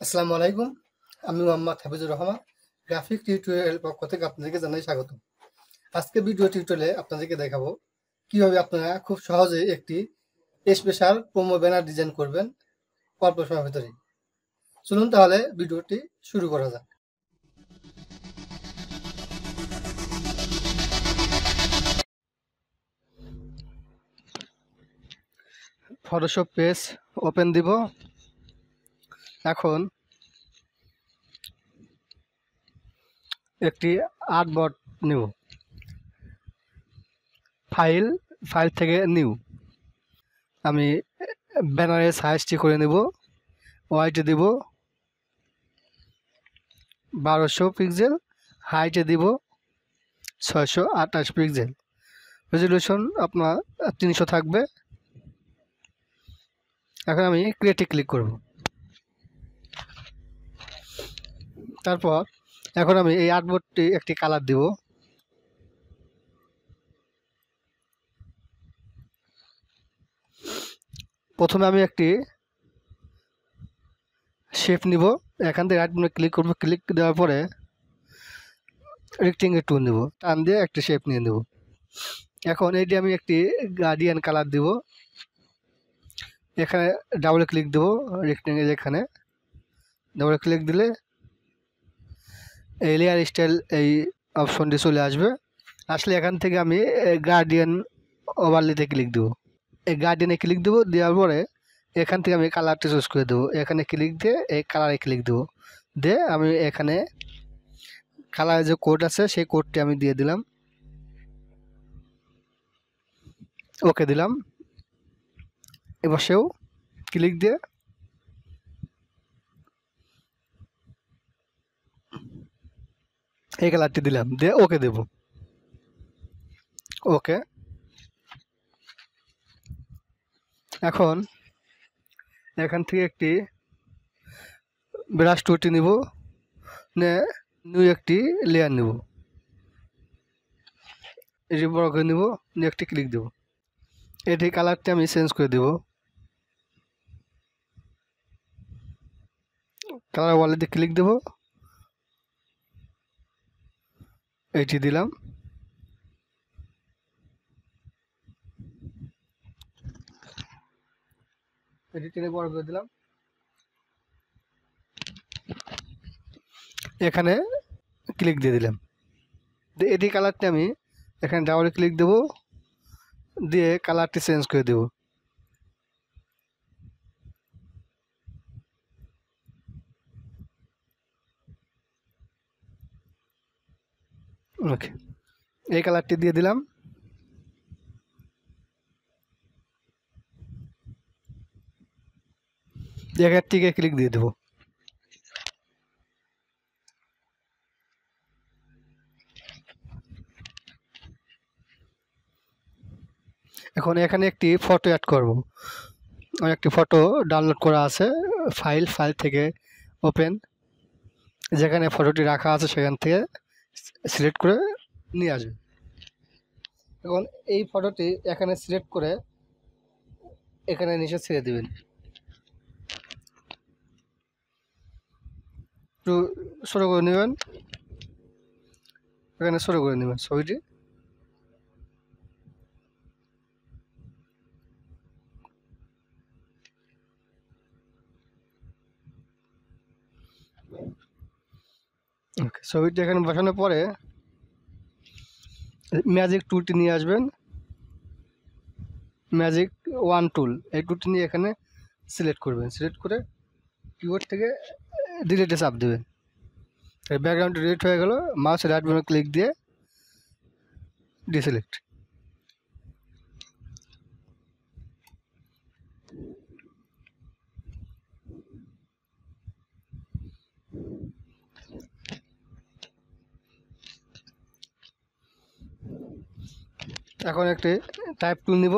আসসালামু আলাইকুম। আমি মোহাম্মদ হাফিজুর রহমান। গ্রাফিক টিউটোরিয়াল পক্ষ থেকে আপনাদেরকে জানাই স্বাগত। আজকে ভিডিও টিউটোরিয়ালে আপনাদেরকে দেখাবো কিভাবে আপনারা খুব সহজে একটি স্পেশাল প্রোমো ব্যানার ডিজাইন করবেন অল্প সময়ের ভিতরেই। চলুন তাহলে ভিডিওটি শুরু করা যাক। ফটোশপ পেজ ওপেন দিব। এখন একটি আর্টবোর্ড নেব। ফাইল থেকে নিউ। আমি ব্যানারের সাইজটি করে নেব। ওয়াইটে দিব 1200 পিক্সেল, হাইটে দিব 628 পিক্সেল, রেজলিউশন আপনার 300 থাকবে। এখন আমি ক্রিয়েটে ক্লিক করব। তারপর এখন আমি এই আর্টবোর্ডটি একটি কালার দিব। প্রথমে আমি একটি শেপ নিব। এখান থেকে রাইট বাটনে ক্লিক করব। ক্লিক দেওয়ার পরে রেক্টেঙ্গেল টুল নেব, টান দিয়ে একটি শেপ নিয়ে নেব। এখন এইটি আমি একটি গার্ডিয়ান কালার দিব। এখানে ডাবল ক্লিক দেব, রেক্টেঙ্গেল এখানে ডাবল ক্লিক দিলে এই লেয়ার স্টাইল এই অপশনটি চলে আসবে। আসলে এখান থেকে আমি গার্ডিয়ান ওভারলেতে ক্লিক দেবো। এই গার্ডিয়ানে ক্লিক দেবো, দেওয়ার পরে এখান থেকে আমি কালারটা চুজ করে দেবো। এখানে ক্লিক দিয়ে এই কালারে ক্লিক দেবো, দিয়ে আমি এখানে কালারের যে কোড আছে সেই কোডটি আমি দিয়ে দিলাম। ওকে দিলাম। এবার সেও ক্লিক দিয়ে এই কালারটি দিলাম, দিয়ে ওকে দেব। ওকে। এখন এখান থেকে একটি ব্রাশ টুলটি নিব, নিউ একটি লেয়ার নেব, এটি বড় করে নেব, নিয়ে একটি ক্লিক দেব। এটি কালারটি আমি চেঞ্জ করে দেব। কালার ওয়ালেতে ক্লিক দেব, এটি দিলাম। এটি টেনে বড় করে দিলাম। এখানে ক্লিক দিয়ে দিলাম। এটি কালারটি আমি এখানে ডাবল ক্লিক দেব, দিয়ে কালারটি চেঞ্জ করে দেব। ওকে, এই কালারটি দিয়ে দিলাম। এখানটিকে ক্লিক দিয়ে দেব। এখন এখানে একটি ফটো অ্যাড করব। আমার একটি ফটো ডাউনলোড করা আছে। ফাইল থেকে ওপেন, যেখানে ফটোটি রাখা আছে সেখান থেকে সিলেক্ট করে নিয়ে আসবে। এখন এই ফটোটি এখানে সিলেক্ট করে এখানে নিচে ছেড়ে দেবেন। একটু ছোটো করে নেবেন, এখানে ছোটো করে নেবেন ছবিটি। ওকে, ছবিটি এখানে বসানোর পরে ম্যাজিক টুলটি নিয়ে আসবেন। ম্যাজিক ওয়ান টুল, এই টুলটি নিয়ে এখানে সিলেক্ট করবেন। সিলেক্ট করে কিবোর্ড থেকে ডিলিটে চাপ দেবেন। ব্যাকগ্রাউন্ড ডিলিট হয়ে গেল। মাউস রাইট বাটনে ক্লিক দিয়ে ডিসিলেক্ট। এখন একটি টাইপ টুল নিব।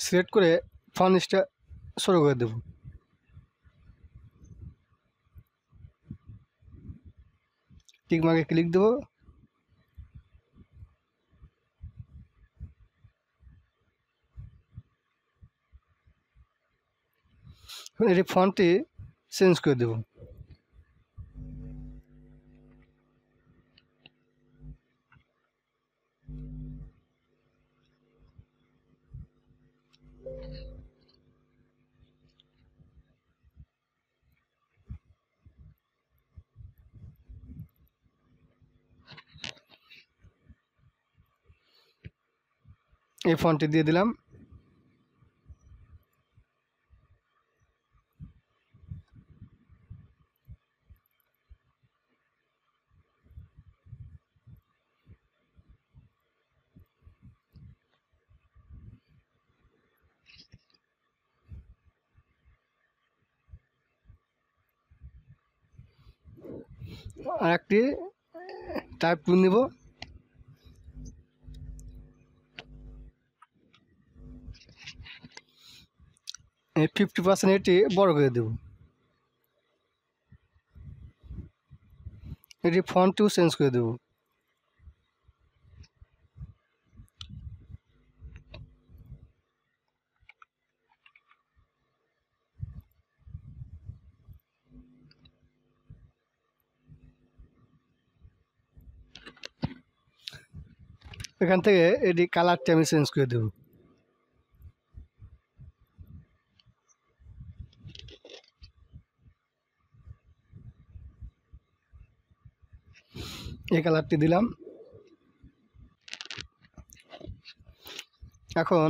সিলেক্ট করে ফন্টটা শুরু করে দেব। টিক মার্কে ক্লিক দেবো। এখন এটি ফন্টটি চেঞ্জ করে দেবো। এই ফন্টটি দিয়ে দিলাম। আর একটি টাইপ টুল নিব। এই 50% এটি বড় করে দেব। এটি ফন্টটিও চেঞ্জ করে দেব। এখান থেকে এটি কালারটি আমি চেঞ্জ করে দেব। এই কালারটি দিলাম। এখন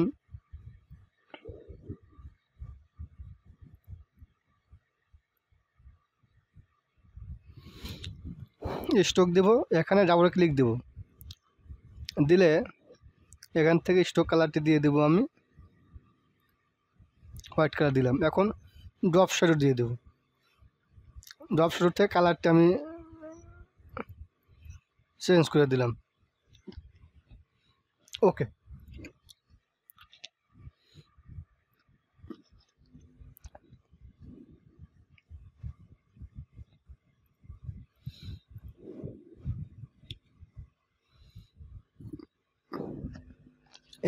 স্ট্রোক দেব। এখানে ডাবল ক্লিক দেব, দিলে এখান থেকে স্ট্রোক কালারটি দিয়ে দেব। আমি হোয়াইট কালার দিলাম। এখন ড্রপ শ্যাডো দিয়ে দেব। ড্রপ শ্যাডো থেকে কালারটি আমি চেঞ্জ করে দিলাম। ওকে।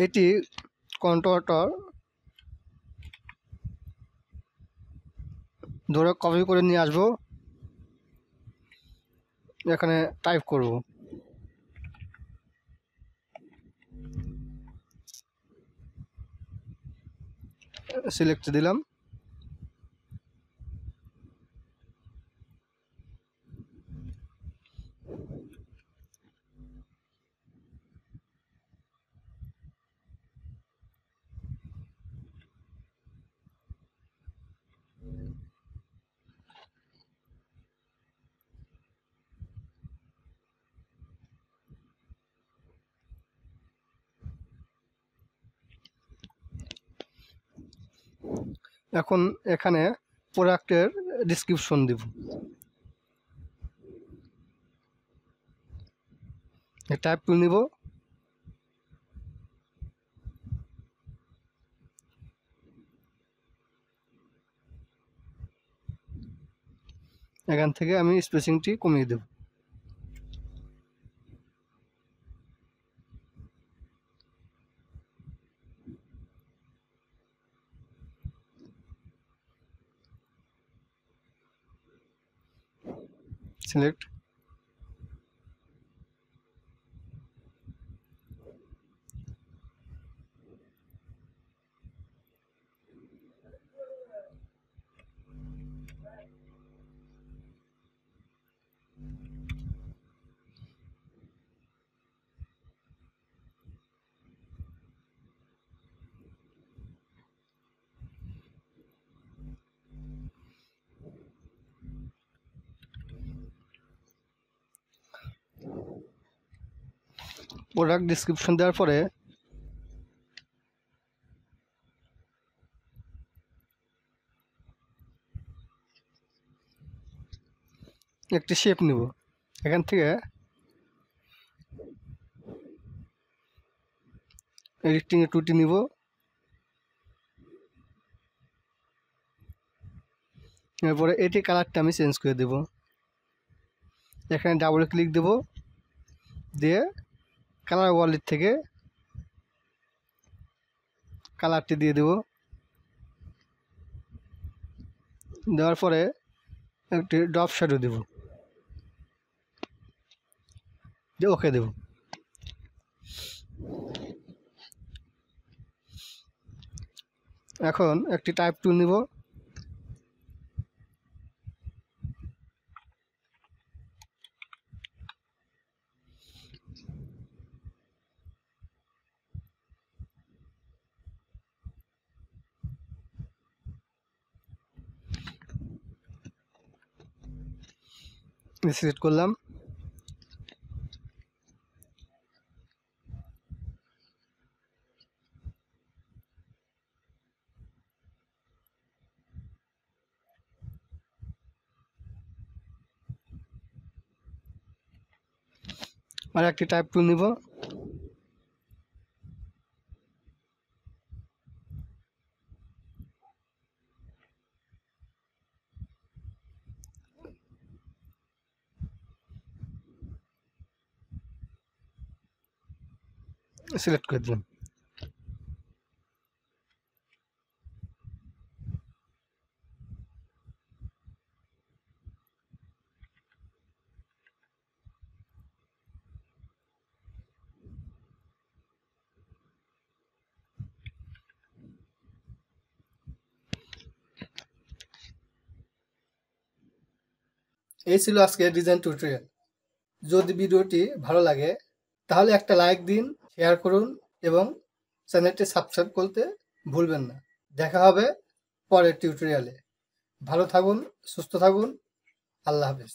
এটি কন্ট্রোলটা ধরে কপি করে নিয়ে আসবো, এখানে টাইপ করব। সিলেক্ট দিলাম। এখন এখানে প্রোডাক্টের ডেসক্রিপশন দিব। টাইপ টুল নিব, এখান থেকে আমি স্পেসিংটি কমিয়ে দেব। সিলেক্ট। প্রোডাক্ট ডেসক্রিপশন দেওয়ার পরে একটি শেপ নিব। এখান থেকে এডিটিং টুলটি নিব, এরপরে এটি কালারটা আমি চেঞ্জ করে দেব। এখানে ডাবল ক্লিক দেব, দিয়ে কালার ওয়ালেট থেকে কালারটি দিয়ে দেব। দেওয়ার পরে একটি ড্রপ শ্যাডো দেব, দিয়ে ওকে দেব। এখন একটি টাইপ টুল নিব, সিলেক্ট করলাম। আর একটি টাইপ টুল নিব, সিলেক্ট করে দিলাম। এই ছিল আজকে ডিজাইন টিউটোরিয়াল। যদি ভিডিওটি ভালো লাগে তাহলে একটা লাইক দিন, শেয়ার করুন এবং চ্যানেলটি সাবস্ক্রাইব করতে ভুলবেন না। দেখা হবে পরের টিউটোরিয়ালে। ভালো থাকুন, সুস্থ থাকুন। আল্লাহ হাফেজ।